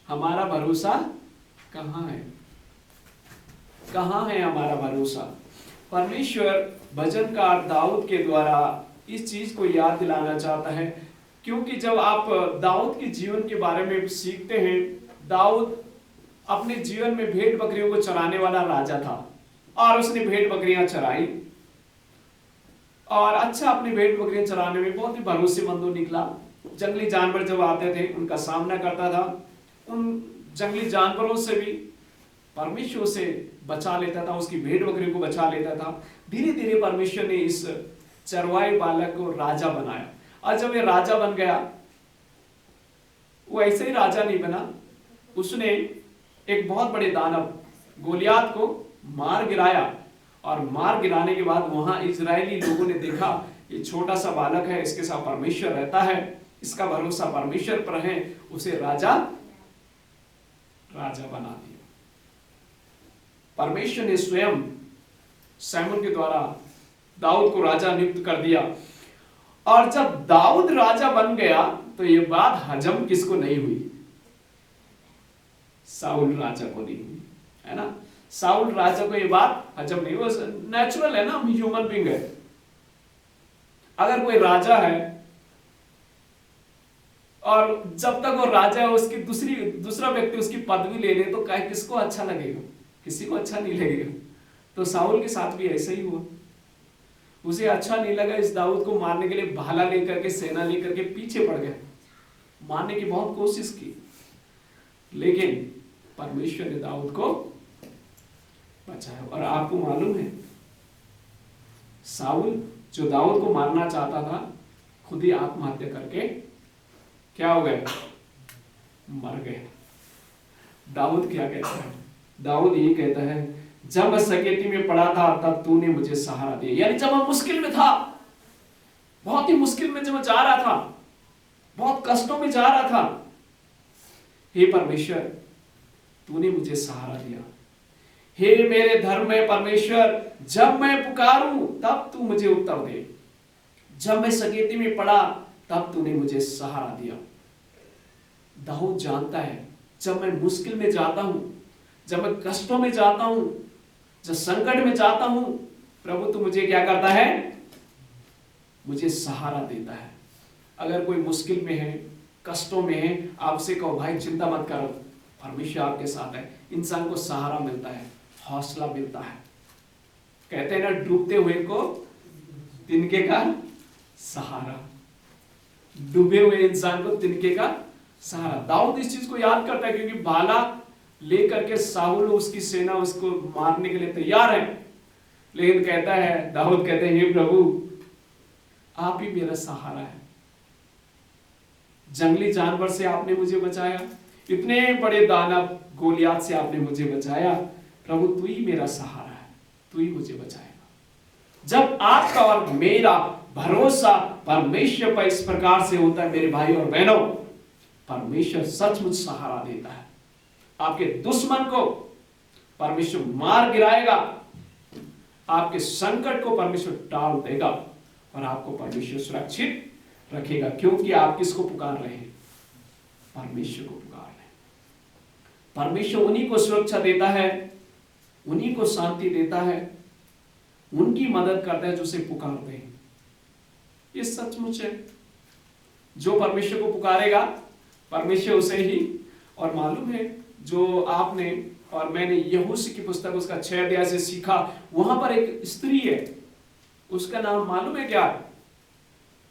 हमारा भरोसा कहाँ है? कहाँ है हमारा भरोसा? परमेश्वर भजनकार दाऊद के द्वारा इस चीज को याद दिलाना चाहता है, क्योंकि जब आप दाऊद के जीवन के बारे में सीखते हैं, दाऊद अपने जीवन में भेड़ बकरियों को चराने वाला राजा था और उसने भेड़ बकरियां चराई और अच्छा अपनी भेड़ बकरियां चराने में बहुत ही भरोसेमंद निकला। जंगली जानवर जब आते थे उनका सामना करता था, उन जंगली जानवरों से भी परमेश्वर से बचा लेता था, उसकी भेड़ बकरियों को बचा लेता था। धीरे धीरे परमेश्वर ने इस चरवाई बालक को राजा बनाया और जब ये राजा बन गया, वो ऐसे ही राजा नहीं बना, उसने एक बहुत बड़े दानव गोलियात को मार गिराया और मार गिराने के बाद वहां इजरायली लोगों ने देखा ये छोटा सा बालक है, इसके साथ परमेश्वर रहता है, इसका भरोसा परमेश्वर पर है, उसे राजा बना दिया। परमेश्वर ने स्वयं सैमुएल के द्वारा दाऊद को राजा नियुक्त कर दिया और जब दाऊद राजा बन गया तो ये बात हजम किसको नहीं हुई? साउल राजा को नहीं हुई, है ना। साउल राजा को ये बात हजम नहीं, वो नेचुरल है ना, हम ह्यूमन बीइंग है। अगर कोई राजा है और जब तक वो राजा है उसकी दूसरा व्यक्ति उसकी पदवी ले ले तो किसको अच्छा लगेगा? किसी को अच्छा नहीं लगेगा। तो साउल के साथ भी ऐसा ही हुआ, उसे अच्छा नहीं लगा, इस दाऊद को मारने के लिए भाला लेकर के, सेना लेकर के पीछे पड़ गया, मारने की बहुत कोशिश की, लेकिन परमेश्वर ने दाऊद को बचाया। और आपको मालूम है साउल जो दाऊद को मारना चाहता था, खुद ही आत्महत्या करके क्या हो गए? मर गए। दाऊद क्या कहता है? दाऊद ये कहता है, जब मैं सकेती में पड़ा था तब तूने मुझे सहारा दिया। यानी जब मैं मुश्किल में था, बहुत ही मुश्किल में जब मैं जा रहा था, बहुत कष्टों में जा रहा था, हे परमेश्वर तूने मुझे सहारा दिया। हे मेरे धर्म में परमेश्वर, जब मैं पुकारूं तब तू मुझे उत्तर दे। जब मैं सकेती में पड़ा तब तूने मुझे सहारा दिया। दाऊद जानता है जब मैं मुश्किल में जाता हूं, जब मैं कष्टों में जाता हूं, जब संकट में जाता हूं, प्रभु तू मुझे क्या करता है? मुझे सहारा देता है। अगर कोई मुश्किल में है, कष्टों में है, आपसे कहो भाई चिंता मत करो, परमेश्वर आपके साथ है। इंसान को सहारा मिलता है, हौसला मिलता है। कहते हैं ना, डूबते हुए को तिनके का सहारा, डूबे हुए इंसान को तिनके का सहारा। दाऊद इस चीज को याद करता है क्योंकि भाला लेकर के साउल उसकी सेना उसको मारने के लिए तैयार है, लेकिन कहता है, दाऊद कहते हैं, हे प्रभु आप ही मेरा सहारा है। जंगली जानवर से आपने मुझे बचाया, इतने बड़े दानव गोलियात से आपने मुझे बचाया, प्रभु तू ही मेरा सहारा है, तू ही मुझे बचाएगा। जब आपका और मेरा भरोसा परमेश्वर पर इस प्रकार से होता है मेरे भाई और बहनों, परमेश्वर सचमुच सहारा देता है। आपके दुश्मन को परमेश्वर मार गिराएगा, आपके संकट को परमेश्वर टाल देगा और आपको परमेश्वर सुरक्षित रखेगा, क्योंकि आप किसको पुकार रहे हैं? परमेश्वर को पुकार रहे हैं। परमेश्वर उन्हीं को सुरक्षा देता है, उन्हीं को शांति देता है, उनकी मदद करता है जो उसे पुकारते हैं। ये सचमुच है, जो परमेश्वर को पुकारेगा परमेश्वर उसे ही। और मालूम है जो आपने और मैंने यहोशू की पुस्तक उसका 6 अध्याय से सीखा, वहां पर एक स्त्री है, उसका नाम मालूम है क्या?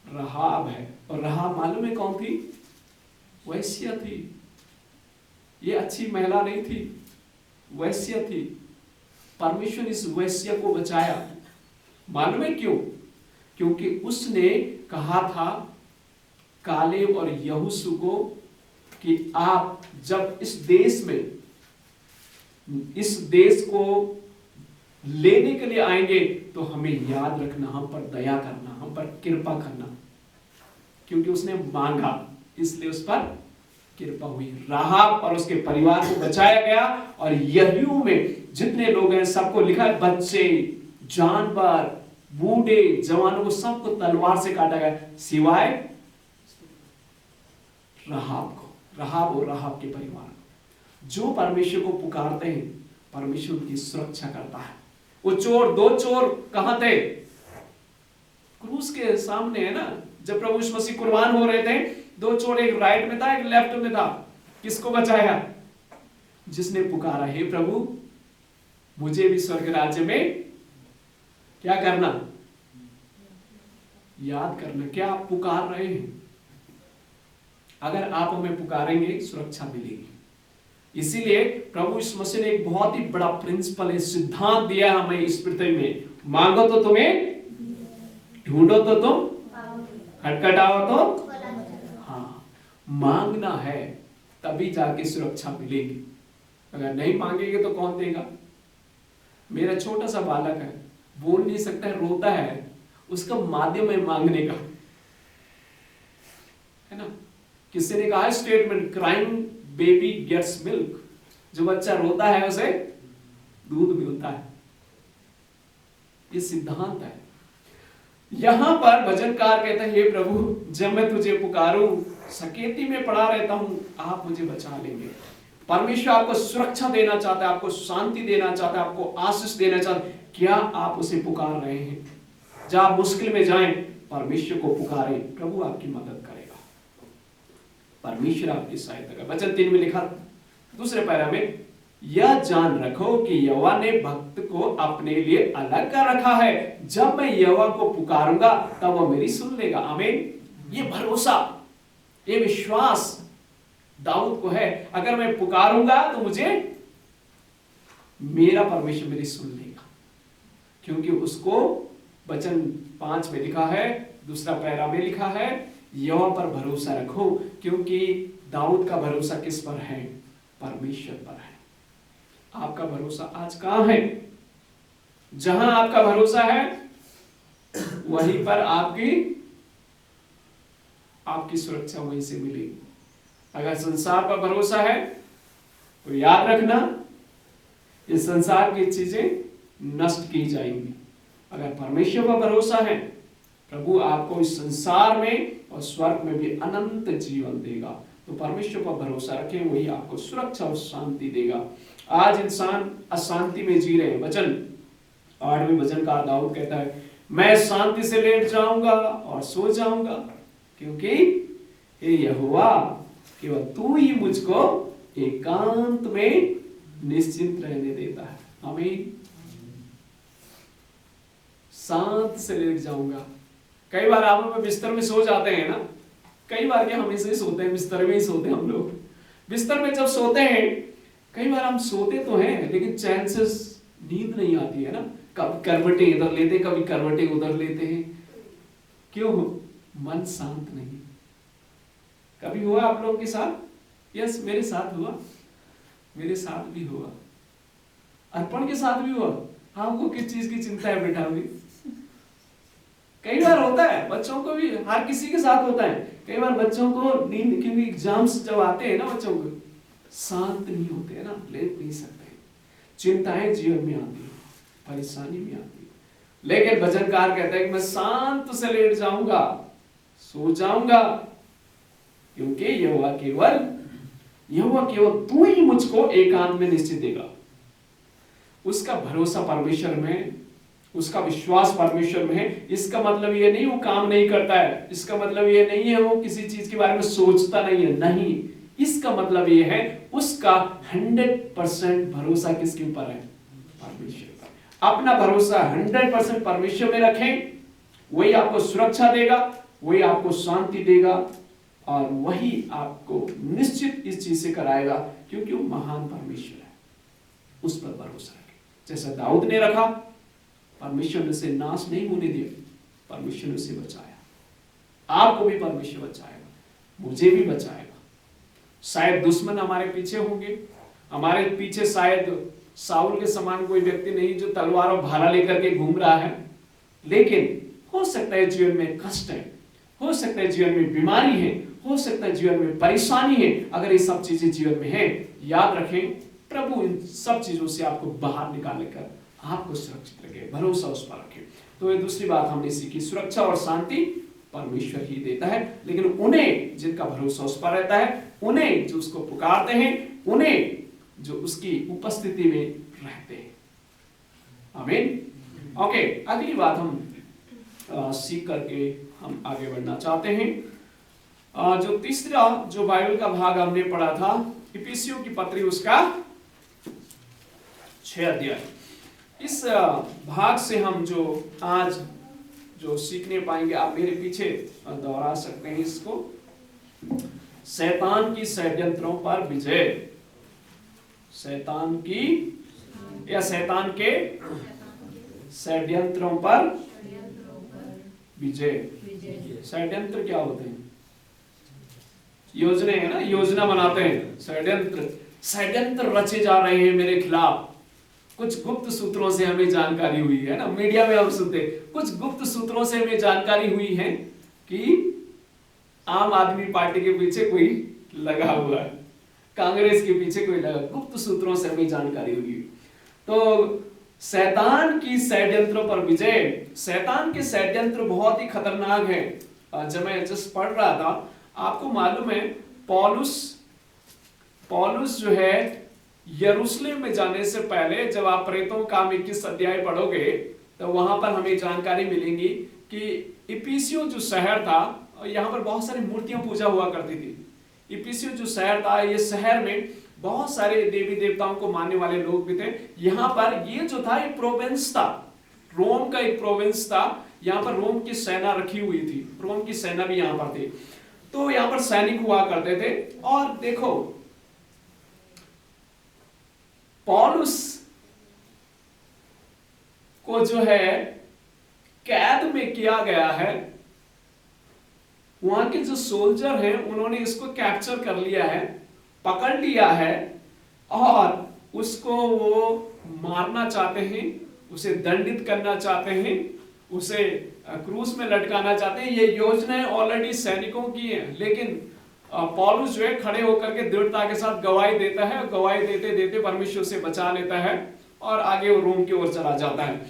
रहाब है। और रहाब मालूम है कौन थी? वैश्या थी। ये अच्छी महिला नहीं थी, वैश्या थी। परमेश्वर इस वैश्या को बचाया। मालूम है क्यों? क्योंकि उसने कहा था कालेब और यहोशू को कि आप जब इस देश को लेने के लिए आएंगे तो हमें याद रखना, हम पर दया करना, हम पर कृपा करना। क्योंकि उसने मांगा इसलिए उस पर कृपा हुई। राहाब और उसके परिवार को बचाया गया। और यरीहो में जितने लोग हैं सबको लिखा है, बच्चे, जानवर, बूढ़े, जवानों को सबको तलवार से काटा गया, सिवाय राहाब को, राहाब और राहाब के परिवार को। जो परमेश्वर को पुकारते हैं परमेश्वर उनकी सुरक्षा करता है। वो चोर, दो चोर कहां थे? क्रूस के सामने है ना, जब प्रभु यीशु मसीह कुर्बान हो रहे थे, दो चोर, एक राइट में था एक लेफ्ट में था। किसको बचाया? जिसने पुकारा, हे प्रभु मुझे भी स्वर्ग राज्य में क्या करना, याद करना। क्या आप पुकार रहे हैं? अगर आप हमें पुकारेंगे सुरक्षा मिलेगी। इसीलिए प्रभु यीशु मसीह ने एक बहुत ही बड़ा प्रिंसिपल है, सिद्धांत दिया हमें इस पृथ्वी में। मांगो तो तुम्हें, ढूंढो तो तुम, खटखटाओ तो। हाँ, मांगना है तभी जाके सुरक्षा मिलेगी। अगर नहीं मांगेंगे तो कौन देगा? मेरा छोटा सा बालक है, बोल नहीं सकता है, रोता है, उसका माध्यम है मांगने का, है ना। किसी ने कहा statement, crying baby gets milk. जो बच्चा रोता है उसे दूध मिलता है। ये सिद्धांत है। यहां पर भजनकार कहता है, हे प्रभु जब मैं तुझे पुकारूं, सकेती में पड़ा रहता हूं, आप मुझे बचा लेंगे। परमेश्वर आपको सुरक्षा देना चाहता है, आपको शांति देना चाहता है, आपको आशीष देना चाहता है। क्या आप उसे पुकार रहे हैं? जब आप मुश्किल में जाएं, परमेश्वर को पुकारें, प्रभु आपकी मदद करेगा, परमेश्वर आपकी सहायता करेगा। वचन 3 में लिखा, दूसरे पैरा में, यह जान रखो कि यहोवा ने भक्त को अपने लिए अलग कर रखा है। जब मैं यहोवा को पुकारूंगा तब वह मेरी सुन लेगा। आमीन। ये भरोसा, ये विश्वास दाऊद को है। अगर मैं पुकारूंगा तो मुझे मेरा परमेश्वर मेरी सुन लेगा, क्योंकि उसको वचन 5 में लिखा है, दूसरा पैरा में लिखा है, यहोवा पर भरोसा रखो। क्योंकि दाऊद का भरोसा किस पर है? परमेश्वर पर है। आपका भरोसा आज कहां है? जहां आपका भरोसा है वहीं पर आपकी सुरक्षा वहीं से मिलेगी। अगर संसार पर भरोसा है तो याद रखना, ये संसार की चीजें नष्ट की जाएंगी। अगर परमेश्वर पर भरोसा है, प्रभु आपको इस संसार में और स्वर्ग में भी अनंत जीवन देगा। तो परमेश्वर पर भरोसा रखें, वही आपको सुरक्षा और शांति देगा। आज इंसान अशांति में जी रहे हैं। वचन 8वें वचनकार दाऊद कहता है, मैं शांति से लेट जाऊंगा और सो जाऊंगा, क्योंकि हे यहोवा केवल तू ही मुझको एकांत में निश्चिंत रहने देता है। आमीन। शांत से लेट जाऊंगा। कई बार आप लोग बिस्तर में सो जाते हैं ना, कई बार क्या हमेशा ही सोते हैं, बिस्तर में ही सोते हैं हम लोग। बिस्तर में जब सोते हैं, कई बार हम सोते तो हैं लेकिन चैन से नींद नहीं आती है ना। कभी करवटें इधर लेते, कभी करवटें उधर लेते हैं। क्यों? मन शांत नहीं। कभी हुआ आप लोगों के साथ? यस, मेरे साथ हुआ, मेरे साथ भी हुआ, अर्पण के साथ भी हुआ। आपको किस चीज की चिंता है बेटा? अभी कई बार होता है, बच्चों को भी, हर किसी के साथ होता है। कई बार बच्चों को नींद, क्योंकि एग्जाम्स जब आते हैं ना, बच्चों को शांत नहीं होते हैं ना, लेट नहीं सकते, चिंताएं जीवन में आती है, परेशानी भी आती है। लेकिन भजनकार कहता है कि मैं शांत से लेट जाऊंगा, सो जाऊंगा, क्योंकि यहोवा केवल तू ही मुझको एकांत में निश्चित देगा। उसका भरोसा परमेश्वर में, उसका विश्वास परमेश्वर में है। इसका मतलब ये नहीं वो काम नहीं करता है, इसका मतलब ये नहीं है वो किसी चीज के बारे में सोचता नहीं है, नहीं। इसका मतलब ये है उसका 100% भरोसा किसके ऊपर है? परमेश्वर पर। अपना भरोसा 100% परमेश्वर में रखें, वही आपको सुरक्षा देगा, वही आपको शांति देगा, और वही आपको निश्चित इस चीज से कराएगा, क्योंकि वो महान परमेश्वर है। उस पर भरोसा रखें, जैसा दाऊद ने रखा। परमेश्वर ने उसे नाश नहीं होने दिया, परमेश्वर ने उसे बचाया। आपको भी परमेश्वर बचाएगा, मुझे भी बचाएगा। शायद दुश्मन हमारे पीछे होंगे, हमारे पीछे शायद साउल के समान कोई व्यक्ति नहीं जो तलवार और भाला लेकर के घूम रहा है, लेकिन हो सकता है जीवन में कष्ट है, हो सकता है जीवन में बीमारी है, हो सकता है जीवन में परेशानी है। अगर ये सब चीजें जीवन में है, याद रखें प्रभु इन सब चीजों से आपको बाहर निकाल कर आपको सुरक्षित रखे, भरोसा उस पर रखें। तो ये दूसरी बात हमने सीखी, सुरक्षा और शांति परमेश्वर ही देता है, लेकिन उन्हें जिनका भरोसा उस पर रहता है, उन्हें जो उसको पुकारते हैं, उन्हें जो उसकी उपस्थिति में रहते हैं। आमीन। ओके, अगली बात हम सीख करके हम आगे बढ़ना चाहते हैं। जो तीसरा जो बाइबल का भाग हमने पढ़ा था, इफिसियों की पत्री उसका 6 अध्याय। इस भाग से हम जो आज जो सीखने पाएंगे, आप मेरे पीछे दोहरा सकते हैं इसको। शैतान की षड्यंत्रों पर विजय। शैतान की या शैतान के षड्यंत्रों पर विजय। षड्यंत्र क्या होते हैं? योजना है ना, योजना बनाते हैं। षड्यंत्र रचे जा रहे हैं मेरे खिलाफ। कुछ गुप्त सूत्रों से हमें जानकारी हुई है ना, मीडिया में हम सुनते, कुछ गुप्त सूत्रों से हमें जानकारी हुई है कि आम आदमी पार्टी के पीछे कोई लगा हुआ है, कांग्रेस के पीछे कोई लगा, गुप्त सूत्रों से हमें जानकारी हुई। तो शैतान की षड्यंत्रों पर विजय। शैतान के षड्यंत्र बहुत ही खतरनाक है। जब मैं जस्ट पढ़ रहा था, आपको मालूम है पौलुस जो है यरूशलेम में जाने से पहले, जब आप प्रेरितों का 21 अध्याय पढ़ोगे तो वहां पर हमें जानकारी मिलेगी कि इफिसियों जो शहर था, यहाँ पर बहुत सारी मूर्तियां पूजा हुआ करती थी। इफिसियों जो शहर था, ये शहर में बहुत सारे देवी देवताओं को मानने वाले लोग भी थे। यहाँ पर ये जो था एक प्रोविंस था, रोम का एक प्रोविंस था। यहाँ पर रोम की सेना रखी हुई थी, रोम की सेना भी यहाँ पर थी। तो यहाँ पर सैनिक हुआ करते थे। और देखो, पौलुस को जो है कैद में किया गया है। वहां के जो सोल्जर हैं उन्होंने इसको कैप्चर कर लिया है, पकड़ लिया है और उसको वो मारना चाहते हैं, उसे दंडित करना चाहते हैं, उसे क्रूस में लटकाना चाहते हैं। ये योजनाएं ऑलरेडी सैनिकों की है, लेकिन पौलुस जो है खड़े होकर के दृढ़ता के साथ गवाही देता है। गवाही देते देते परमेश्वर से बचा लेता है और आगे वो रोम की ओर चला जाता है।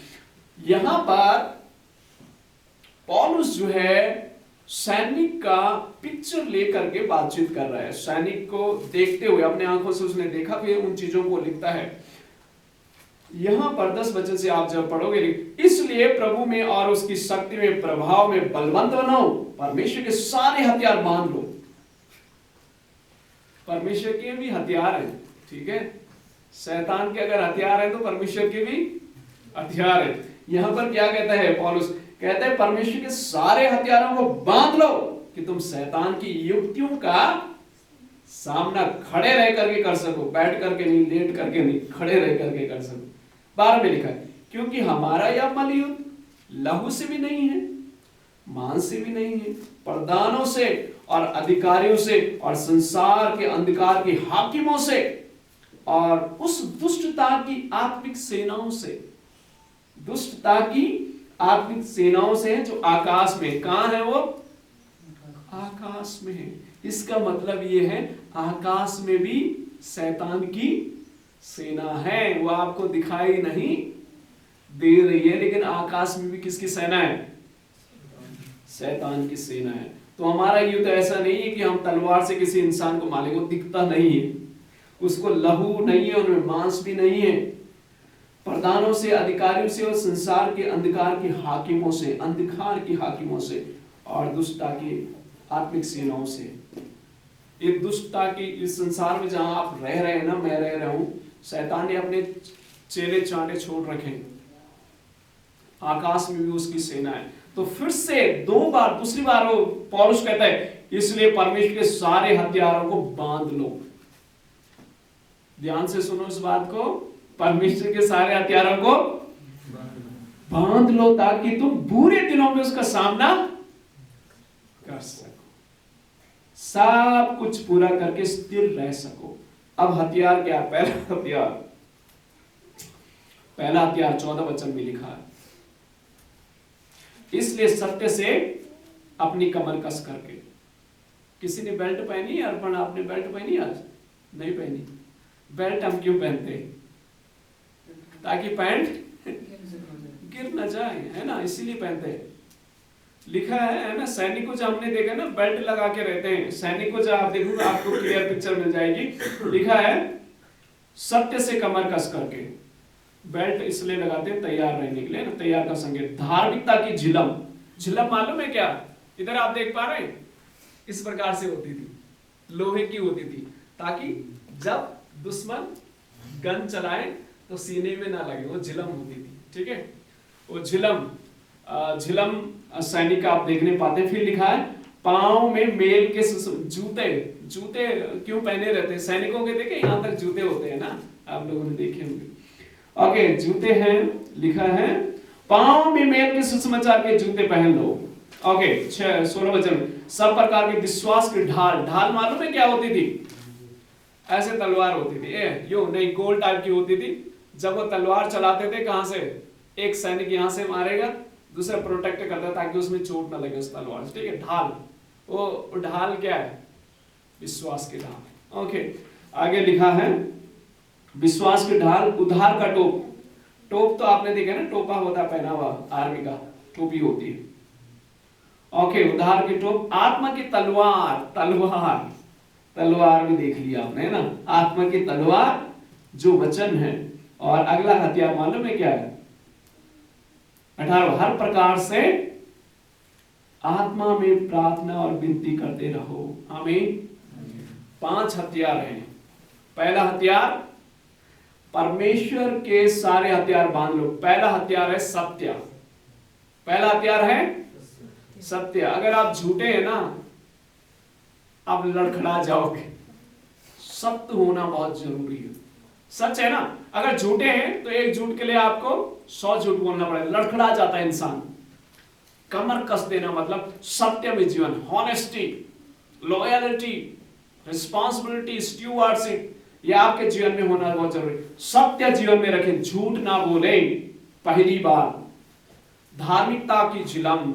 यहां पर पौलुस जो है सैनिक का पिक्चर लेकर के बातचीत कर रहा है। सैनिक को देखते हुए, अपने आंखों से उसने देखा, फिर उन चीजों को लिखता है। यहां पर 10 वचन से आप जब पढ़ोगे, इसलिए प्रभु में और उसकी शक्ति में, प्रभाव में बलवंत बनाओ, परमेश्वर के सारे हथियार बांध लो। परमेश्वर के भी हथियार हैं, ठीक है। शैतान के अगर हथियार है तो परमेश्वर के भी हथियार है। यहां पर क्या कहता है पौलुस? कहता है परमेश्वर के सारे हथियारों को बांध लो कि तुम शैतान की युक्तियों का सामना खड़े रह करके कर सको। बैठ करके नहीं, लेट करके नहीं, खड़े रह करके कर सको। 12 में लिखा है, क्योंकि हमारा यह बल युद्ध लहू से भी नहीं है, मांस से भी नहीं है, प्रधानों से और अधिकारियों से और संसार के अंधकार के हाकिमों से और उस दुष्टता की आत्मिक सेनाओं से। दुष्टता की आत्मिक सेनाओं से जो आकाश में। कहां है वो? आकाश में है। इसका मतलब ये है आकाश में भी शैतान की सेना है। वो आपको दिखाई नहीं दे रही है, लेकिन आकाश में भी किसकी सेना है? शैतान की सेना है। तो हमारा युद्ध ऐसा नहीं है कि हम तलवार से किसी इंसान को मारेंगे, वो दिखता नहीं है, उसको लहू नहीं है, उनमें मांस भी नहीं है। प्रधानों से, अधिकारियों से और संसार के अंधकार के हाकिमों से, अंधकार के हाकिमों से और दुष्टता की आत्मिक सेनाओं से। ये दुष्टता की इस संसार में जहां आप रह रहे हैं ना, मैं रह रहा हूं, शैतान ने अपने चेले चांटे छोड़ रखे। आकाश में भी उसकी सेना है। तो फिर से 2 बार, दूसरी बार वो पौलुस कहता है, इसलिए परमेश्वर के सारे हथियारों को बांध लो। ध्यान से सुनो इस बात को, परमेश्वर के सारे हथियारों को बांध लो ताकि तुम बुरे दिनों में उसका सामना कर सको, सब कुछ पूरा करके स्थिर रह सको। अब हथियार क्या? पहला हथियार 14 वचन में लिखा है, इसलिए सत्य से अपनी कमर कस करके। किसी ने बेल्ट पहनी है? अर्पण, आपने बेल्ट पहनी? आज नहीं पहनी। बेल्ट हम क्यों पहनते हैं? ताकि पैंट गिर न जाए, है ना, इसीलिए पहनते हैं। लिखा है ना, सैनिकों जो हमने देखा ना, बेल्ट लगा के रहते हैं। सैनिकों जो आप देखोगे आपको क्लियर पिक्चर मिल जाएगी। लिखा है सत्य से कमर कस करके। बेल्ट इसलिए लगाते हैं तैयार रहने के लिए ना, तैयार का संकेत। धार्मिकता की झिलम, झिलम मालूम है क्या? इधर आप देख पा रहे हैं, इस प्रकार से होती थी, लोहे की होती थी, ताकि जब दुश्मन गन चलाए तो सीने में ना लगे, वो झिलम होती थी। ठीक है, वो झिलम सैनिक आप देखने पाते हैं। फिर लिखा है पांव में मेल के जूते, जूते क्यों पहने रहते हैं सैनिकों के? देखे यहाँ तक जूते होते हैं ना, आप लोगों ने देखे होंगे। ओके, जूते हैं, लिखा है पांव में मेल के सुसमाचार के जूते पहन लो। ओके, 16 वचन, सब प्रकार के विश्वास की ढाल। ढाल मालूम है क्या होती थी? ऐसे तलवार होती थी, यो नहीं, गोल टाइप की होती थी। जब वो तलवार चलाते थे, कहां से? एक सैनिक यहां से मारेगा, दूसरा प्रोटेक्ट करता ताकि उसमें चोट ना लगे उस तलवार से। ठीक है, ढाल, वो ढाल क्या है? विश्वास की ढाल। ओके, आगे लिखा है विश्वास की ढाल, उद्धार का टोप। टोप तो आपने देखा ना, टोपा होता पहना हुआ, आर्मी का टोपी होती है। ओके, उद्धार की टोप, आत्मा की तलवार, तलवार भी देख लिया आपने, है ना, आत्मा की तलवार जो वचन है। और अगला हथियार मालूम है क्या है? 18, हर प्रकार से आत्मा में प्रार्थना और विनती करते रहो। आमीन। 5 हथियार हैं। पहला हथियार, परमेश्वर के सारे हथियार बांध लो। पहला हथियार है सत्य, पहला हथियार है सत्य। अगर आप झूठे हैं ना, आप लड़खड़ा जाओगे। सत्य होना बहुत जरूरी है। सच है ना, अगर झूठे हैं तो एक झूठ के लिए आपको 100 झूठ बोलना पड़ेगा, लड़खड़ा जाता है इंसान। कमर कस देना मतलब सत्य में जीवन, हॉनेस्टी, लॉयलिटी, रिस्पॉन्सिबिलिटी, स्टूवर्डशिप, ये आपके जीवन में होना बहुत जरूरी। सत्य जीवन में रखें, झूठ ना बोले। पहली बात, धार्मिकता की झिलम,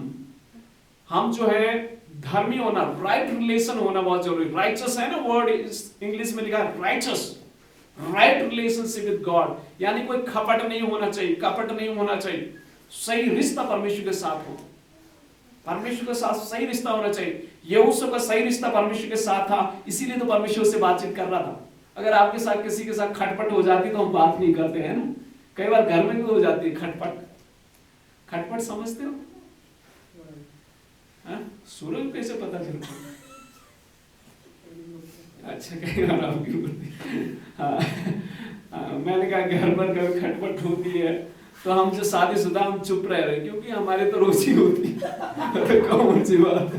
हम जो है धर्मी होना, राइट रिलेशन होना बहुत जरूरी। राइचस है ना वर्ड, इंग्लिश में लिखा है righteous, right relationship with God, यानी कोई खपट नहीं होना चाहिए, कपट नहीं होना चाहिए। सही रिश्ता परमेश्वर के साथ हो, परमेश्वर के साथ सही रिश्ता होना चाहिए। यहोशू का सही रिश्ता परमेश्वर के साथ था, इसीलिए तो परमेश्वर से बातचीत कर रहा था। अगर आपके साथ किसी के साथ खटपट हो जाती तो हम बात नहीं करते हैं ना। कई बार घर में भी हो जाती है खटपट। खटपट समझते हो? सूरज कैसे पता चलता? अच्छा, कई बार आपकी होती। मैंने कहा घर पर कभी खटपट होती है तो हम जो शादीशुदा हम चुप रह रहे, क्योंकि हमारे तो रोजी होती है, कौन सी बात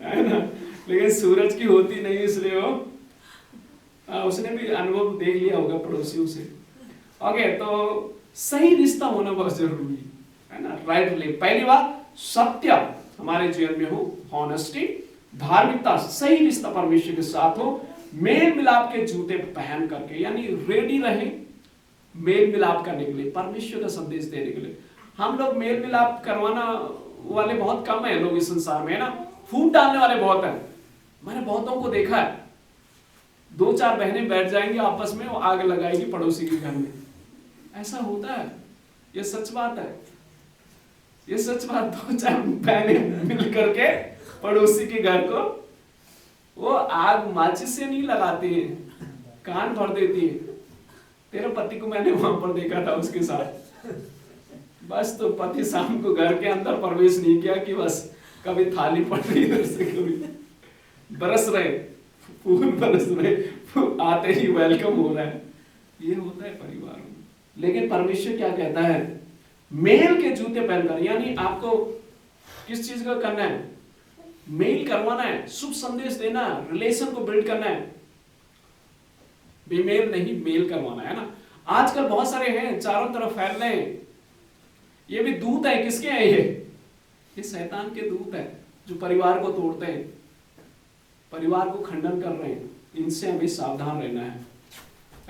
है ना। लेकिन सूरज की होती नहीं, इसलिए वो उसने भी अनुभव देख लिया होगा पड़ोसियों से। ओके, तो सही रिश्ता होना बहुत जरूरी है ना, राइट रिलेशन। पहली बात, सत्य हमारे जीवन में हो, हॉनेस्टी, धार्मिकता, सही रिश्ता परमेश्वर के साथ हो, मेल मिलाप के जूते पहन करके, यानी रेडी रहे मेल मिलाप करने के लिए, परमेश्वर का संदेश देने के लिए। हम लोग मेल मिलाप करवाना वाले बहुत कम है लोग इस संसार में, है ना। फूट डालने वाले बहुत हैं। मैंने बहुतों को देखा है, 2-4 बहनें बैठ जाएंगी आपस में, वो आग लगाएगी पड़ोसी के घर में। ऐसा होता है, ये सच बात है, ये सच बात। 2-4 बहनें मिल करके पड़ोसी के घर को वो आग माचिस से नहीं लगाती है, कान भर देती है। तेरे पति को मैंने वहां पर देखा था उसके साथ। बस तो पति शाम को घर के अंदर प्रवेश नहीं किया कि बस कभी थाली पड़ रही इधर से, कभी बरस रहे फूल, बरस रहे, आते ही वेलकम हो रहा है। ये होता है परिवार में। लेकिन परमेश्वर क्या कहता है? मेल के जूते पहनकर, यानी आपको किस चीज का करना है? मेल करवाना है, शुभ संदेश देना है, रिलेशन को बिल्ड करना है। बेमेल नहीं, मेल करवाना है ना। आजकल बहुत सारे हैं, चारों तरफ फैल रहे हैं। ये भी दूत है, किसके हैं ये शैतान के दूत है, जो परिवार को तोड़ते हैं, परिवार को खंडन कर रहे हैं। इनसे हमें सावधान रहना है।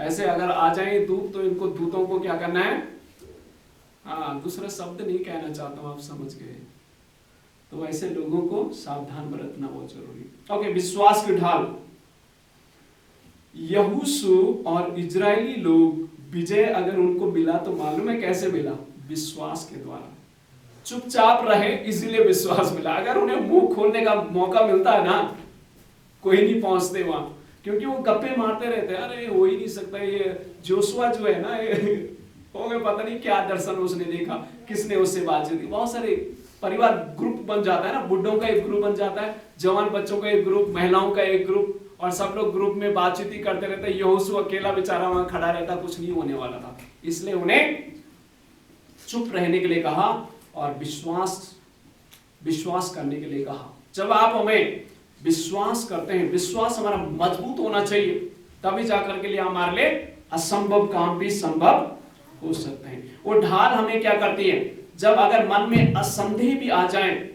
ऐसे अगर आ जाए दूत तो इनको, दूतों को क्या करना है? दूसरा शब्द नहीं कहना चाहता हूं, आप समझ गए। तो ऐसे लोगों को सावधान बरतना बहुत जरूरी। ओके, विश्वास की ढाल। यहोशू और इजरायली लोग, विजय अगर उनको मिला तो मालूम है कैसे मिला? विश्वास के द्वारा। चुपचाप रहे इसीलिए विश्वास मिला। अगर उन्हें मुंह खोलने का मौका मिलता है ना, कोई नहीं पहुंचते वहां। क्योंकि वो गप्पे मारते रहते हैं, अरे हो ही नहीं सकता, ये जोशुआ जो है ना, ये हो गए पता नहीं क्या दर्शन उसने देखा, किसने उससे बातचीत की। बहुत सारे परिवार ग्रुप बन जाता है ना, बुड्ढों का एक ग्रुप बन जाता है, जवान बच्चों का एक ग्रुप, महिलाओं का एक ग्रुप, और सब लोग ग्रुप में बातचीत ही करते रहते। यहोशू अकेला बेचारा वहां खड़ा रहता, कुछ नहीं होने वाला था। इसलिए उन्हें चुप रहने के लिए कहा और विश्वास करने के लिए कहा। जब आप हमें विश्वास करते हैं, विश्वास हमारा मजबूत होना चाहिए, तभी जाकर के लिए हमारे लिए असंभव काम भी संभव हो सकते हैं। वो ढाल हमें क्या करती है, जब अगर मन में असंदेह भी आ जाए,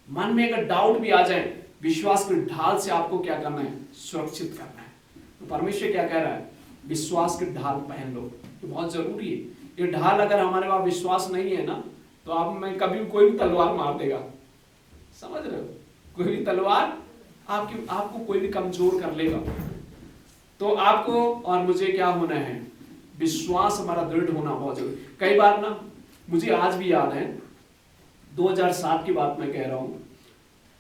मन में अगर डाउट भी आ जाए, विश्वास की ढाल से आपको क्या करना है, सुरक्षित करना है। तो परमेश्वर क्या कह रहा है, विश्वास की ढाल पहन लो, ये बहुत जरूरी है। ये ढाल अगर हमारे पास विश्वास नहीं है ना, तो आप में कभी कोई भी तलवार मार देगा, समझ रहे हो, कोई भी तलवार आपको कोई भी कमजोर कर लेगा। तो आपको और मुझे क्या होना है, विश्वास हमारा दृढ़ होना बहुत जरूरी। कई बार ना, मुझे आज भी याद है 2007 की बात मैं कह रहा हूं,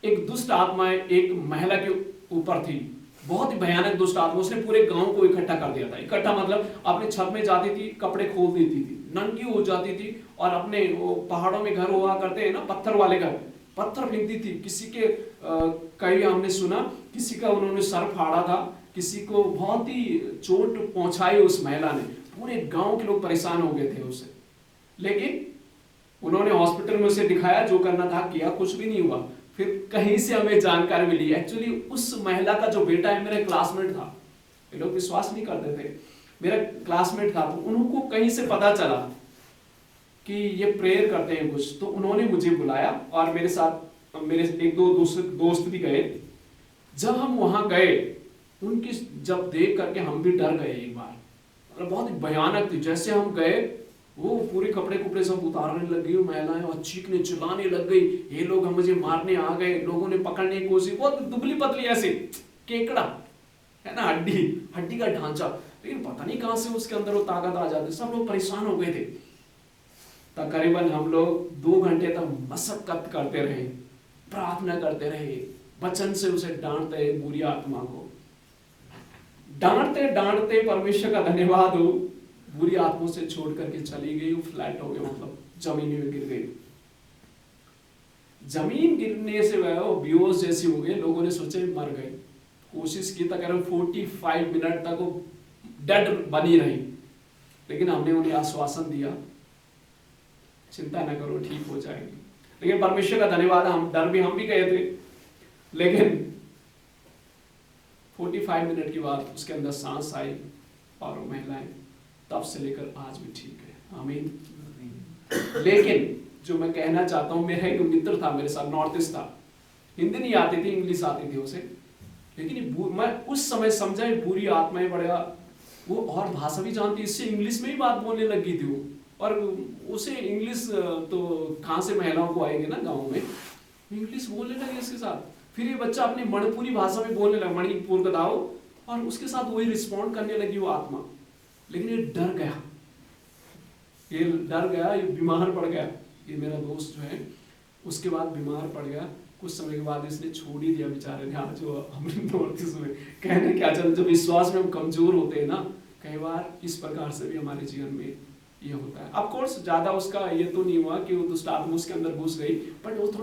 एक दुष्ट आत्मा एक महिला के ऊपर थी, बहुत ही भयानक दुष्ट आत्मा। उसने पूरे गांव को इकट्ठा कर दिया था। इकट्ठा मतलब अपने छत में जाती थी, कपड़े खोल देती थी, नंगी हो जाती थी, और अपने वो पहाड़ों में घर हुआ करते हैं ना, पत्थर वाले घर, पत्थर फेंकती थी। किसी के कई हमने सुना, किसी का उन्होंने सर फाड़ा था, किसी को बहुत ही चोट पहुंचाई उस महिला ने। पूरे गांव के लोग परेशान हो गए थे उससे, लेकिन उन्होंने हॉस्पिटल में उसे दिखाया, जो करना था किया, कुछ भी नहीं हुआ। फिर कहीं से हमें जानकारी मिली, एक्चुअली उस महिला का जो बेटा है मेरा क्लासमेट था। ये लोग विश्वास नहीं करते थे, मेरा क्लासमेट था। तो उनको कहीं से पता चला कि ये प्रेयर करते हैं कुछ, तो उन्होंने मुझे बुलाया और मेरे साथ मेरे एक दो दोस्त भी गए। जब हम वहां गए, उनकी जब देख करके हम भी डर गए एक बार, मतलब बहुत ही भयानक थी। जैसे हम गए, वो पूरे कपड़े सब उतारने लग गई महिलाएं, और चीखने चिल्लाने लग गई, ये लोग हम मुझे मारने आ गए। लोगों ने पकड़ने की कोशिश, बहुत दुबली पतली ऐसे केकड़ा है ना, हड्डी का ढांचा, लेकिन पता नहीं कहां से उसके अंदर वो ताकत आ जाती। सब लोग परेशान हो गए थे। तकरीबन हम लोग 2 घंटे तक मशक्कत करते रहे, प्रार्थना करते रहे, वचन से उसे डांटते, बुरी आत्मा को डांटते परमेश्वर का धन्यवाद हो, बुरी आत्मा से छोड़ करके चली गई। वो फ्लैट हो गया, मतलब जमीन में गिर गई। जमीन गिरने से वह बेहोश जैसी हो गई। लोगों ने सोचा मर गई। कोशिश की तकरीबन 45 मिनट तक वो डेड बनी रही, लेकिन हमने उन्हें आश्वासन दिया, चिंता न करो, ठीक हो जाएगी। लेकिन परमेश्वर का धन्यवाद, हम भी गए थे, लेकिन 45 मिनट के बाद उसके अंदर सांस आई, और वो महिलाएं तब से लेकर आज भी ठीक है। आमीन। लेकिन जो मैं कहना चाहता हूं, मेरा एक मित्र था मेरे साथ, नॉर्थ ईस्ट था, हिंदी नहीं आती थी, इंग्लिश आती थी उसे, लेकिन मैं उस समय समझा बुरी आत्माएं बड़ा, वो और भाषा भी जानती, इससे इंग्लिश में ही बात बोलने लगी थी वो। और उसे इंग्लिश तो कहां से महिलाओं को आएगी ना, गाँव में इंग्लिश बोलने लगे इसके साथ। फिर ये बच्चा अपनी मणिपुरी भाषा में बोलने लगा, मणिपुर का था वो, और उसके साथ वही रिस्पॉन्ड करने लगी वो आत्मा। लेकिन ये डर गया, ये बीमार पड़ गया। ये मेरा दोस्त जो है, उसके बाद बीमार पड़ गया। कुछ समय के बाद इसने छोड़ ही दिया बेचारे ने। आज जो हमने नोटिस में कहने क्या चल, जब विश्वास में हम कमजोर होते हैं ना, कई बार इस प्रकार से भी हमारे जीवन में ये होता है। ऑफ कोर्स ज्यादा उसका ये तो नहीं हुआ कि वो दुष्ट आत्मा उसके अंदर घुस गई, बट वो थोड़ा